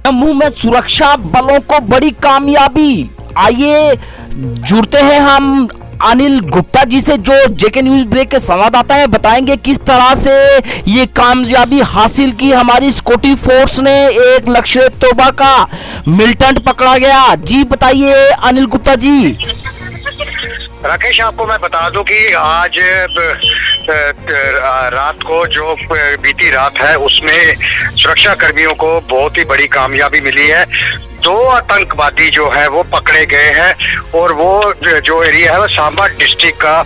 जम्मू में सुरक्षा बलों को बड़ी कामयाबी। आइए जुड़ते हैं हम अनिल गुप्ता जी से, जो जेके न्यूज ब्रेक के संवाददाता हैं। बताएंगे किस तरह से ये कामयाबी हासिल की हमारी सिक्योरिटी फोर्स ने। एक लश्कर तोबा का मिलिटेंट पकड़ा गया। जी बताइए अनिल गुप्ता जी। राकेश, आपको मैं बता दूं कि आज रात को जो बीती रात है उसमें सुरक्षा कर्मियों को बहुत ही बड़ी कामयाबी मिली है। 2 आतंकवादी जो है वो पकड़े गए हैं और वो जो एरिया है वो सांबा डिस्ट्रिक्ट का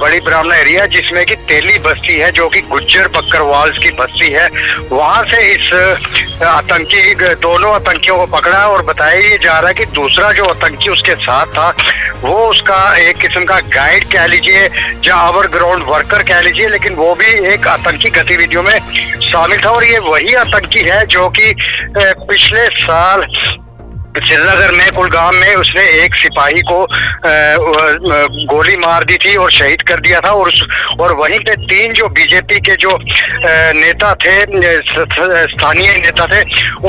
बड़ी ब्राह्मणा एरिया है, जिसमें कि तेली बस्ती है जो कि गुज्जर बकरवाल्स की बस्ती है। वहां से इस दोनों आतंकियों को पकड़ा है और बताया जा रहा है कि दूसरा जो आतंकी उसके साथ था वो उसका एक किस्म का गाइड कह लीजिए या ओवर ग्राउंड वर्कर कह लीजिए, लेकिन वो भी एक आतंकी गतिविधियों में शामिल था। और ये वही आतंकी है जो कि पिछले साल श्रीनगर में कुलगाम में उसने एक सिपाही को गोली मार दी थी और शहीद कर दिया था। और वहीं पे 3 जो बीजेपी के जो नेता थे, स्थानीय नेता थे,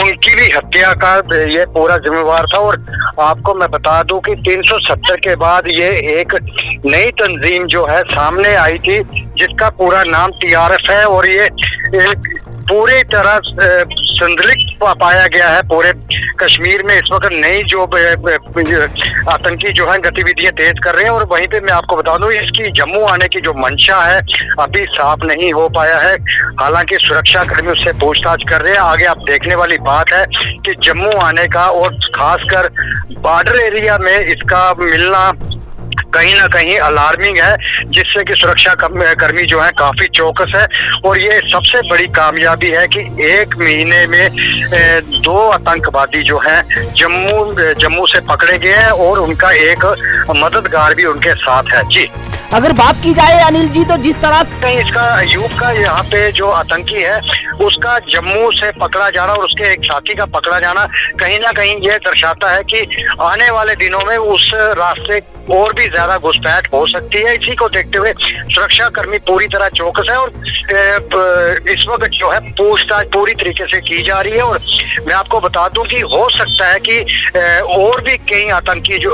उनकी भी हत्या का ये पूरा जिम्मेवार था। और आपको मैं बता दूं कि 370 के बाद ये एक नई तंजीम जो है सामने आई थी, जिसका पूरा नाम TRF है। और ये पूरी तरह संदिग्ध पाया गया है पूरे कश्मीर में। इस वक्त नई जो आतंकी जो है गतिविधियां तेज कर रहे हैं। और वहीं पे मैं आपको बता दूं, इसकी जम्मू आने की जो मंशा है अभी साफ नहीं हो पाया है। हालांकि सुरक्षा कर्मी उससे पूछताछ कर रहे हैं। आगे आप देखने वाली बात है कि जम्मू आने का और खासकर बॉर्डर एरिया में इसका मिलना कहीं ना कहीं अलार्मिंग है, जिससे कि सुरक्षा कर्मी जो है काफी चौकस है। और ये सबसे बड़ी कामयाबी है कि 1 महीने में 2 आतंकवादी जो हैं जम्मू से पकड़े गए हैं और उनका एक मददगार भी उनके साथ है। जी, अगर बात की जाए अनिल जी, तो जिस तरह से इसका यूप का यहाँ पे जो आतंकी है उसका जम्मू से पकड़ा जाना और उसके एक साथी का पकड़ा जाना कहीं ना कहीं ये दर्शाता है कि आने वाले दिनों में उस रास्ते और भी ज्यादा घुसपैठ हो सकती है। इसी को देखते हुए सुरक्षा कर्मी पूरी तरह चौकस है और इस वक्त जो है पूछताछ पूरी तरीके से की जा रही है। और मैं आपको बता दूं कि हो सकता है कि और भी कई आतंकी जो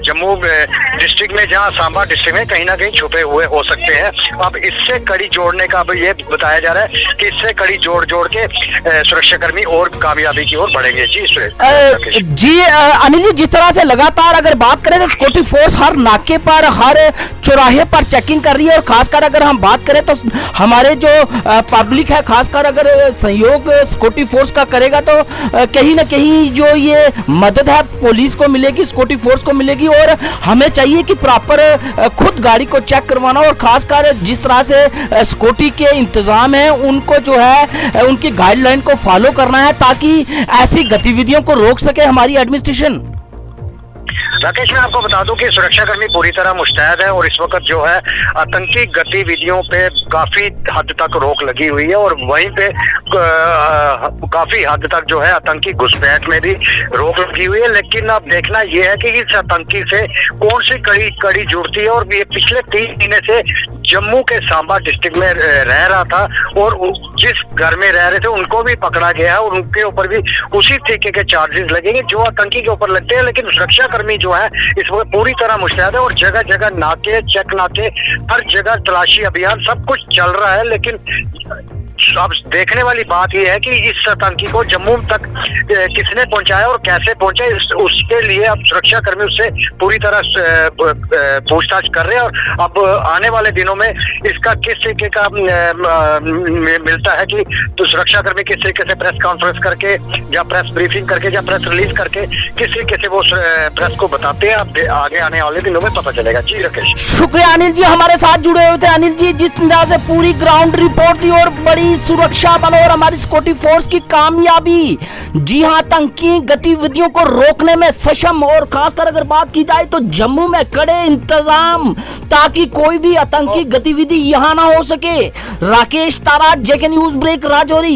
जम्मू डिस्ट्रिक्ट में, जहां सांबा डिस्ट्रिक्ट में कहीं ना कहीं छुपे हुए हो सकते हैं। अब इससे कड़ी जोड़ने का अब ये बताया जा रहा है कि इससे कड़ी जोड़ के सुरक्षा कर्मी और कामयाबी की ओर बढ़ेंगे। जी अनिल जी, जिस तरह से लगातार अगर बात करें तो सिक्योरिटी फोर्स हर नाके पर, हर चौराहे पर चेकिंग कर रही है। और खासकर अगर हम बात करें तो हमारे जो पब्लिक है, खासकर अगर सहयोग सिक्योरिटी फोर्स का करेगा तो कहीं ना कहीं जो ये मदद है पुलिस को मिलेगी, सिक्योरिटी फोर्स को मिलेगी। और हमें चाहिए कि प्रॉपर खुद गाड़ी को चेक करवाना और खासकर जिस तरह से सिक्योरिटी के इंतजाम है उनको जो है उनकी गाइडलाइन को फॉलो करना है, ताकि ऐसी गतिविधियों को रोक सके हमारी एडमिनिस्ट्रेशन। राकेश, मैं आपको बता दूं कि सुरक्षाकर्मी पूरी तरह मुस्तैद है और इस वक्त जो है आतंकी गतिविधियों पे काफी हद तक रोक लगी हुई है। और वहीं पे काफी हद तक जो है आतंकी घुसपैठ में भी रोक लगी हुई है। लेकिन अब देखना यह है कि इस आतंकी से कौन सी कड़ी जुड़ती है। और ये पिछले 3 महीने से जम्मू के सांबा डिस्ट्रिक्ट में रह रहा था और जिस घर में रह रहे थे उनको भी पकड़ा गया है और उनके ऊपर भी उसी तरीके के चार्जेस लगेंगे जो आतंकी के ऊपर लगते हैं। लेकिन सुरक्षा कर्मी जो है इस वक्त पूरी तरह मुस्तैद है और जगह जगह नाके, चेक नाके, हर जगह तलाशी अभियान सब कुछ चल रहा है। लेकिन अब देखने वाली बात यह है कि इस आतंकी को जम्मू तक किसने पहुंचाया और कैसे पहुंचा, उसके लिए अब सुरक्षा कर्मी उससे पूरी तरह पूछताछ कर रहे हैं। और अब आने वाले दिनों में इसका किस तरीके का मिलता है कि तो सुरक्षा कर्मी किस तरीके से प्रेस कॉन्फ्रेंस करके या प्रेस ब्रीफिंग करके या प्रेस रिलीज करके किस तरीके से वो प्रेस को बताते हैं, अब आगे आने वाले दिनों में पता चलेगा। जी राकेश, शुक्रिया अनिल जी, हमारे साथ जुड़े हुए थे। अनिल जी, जिस तरह से पूरी ग्राउंड रिपोर्ट थी और बड़ी सुरक्षा बल और हमारी सिक्योरिटी फोर्स की कामयाबी, जी हां, आतंकी गतिविधियों को रोकने में सक्षम। और खासकर अगर बात की जाए तो जम्मू में कड़े इंतजाम ताकि कोई भी आतंकी गतिविधि यहां ना हो सके। राकेश तारा, जेके न्यूज ब्रेक, राजौरी।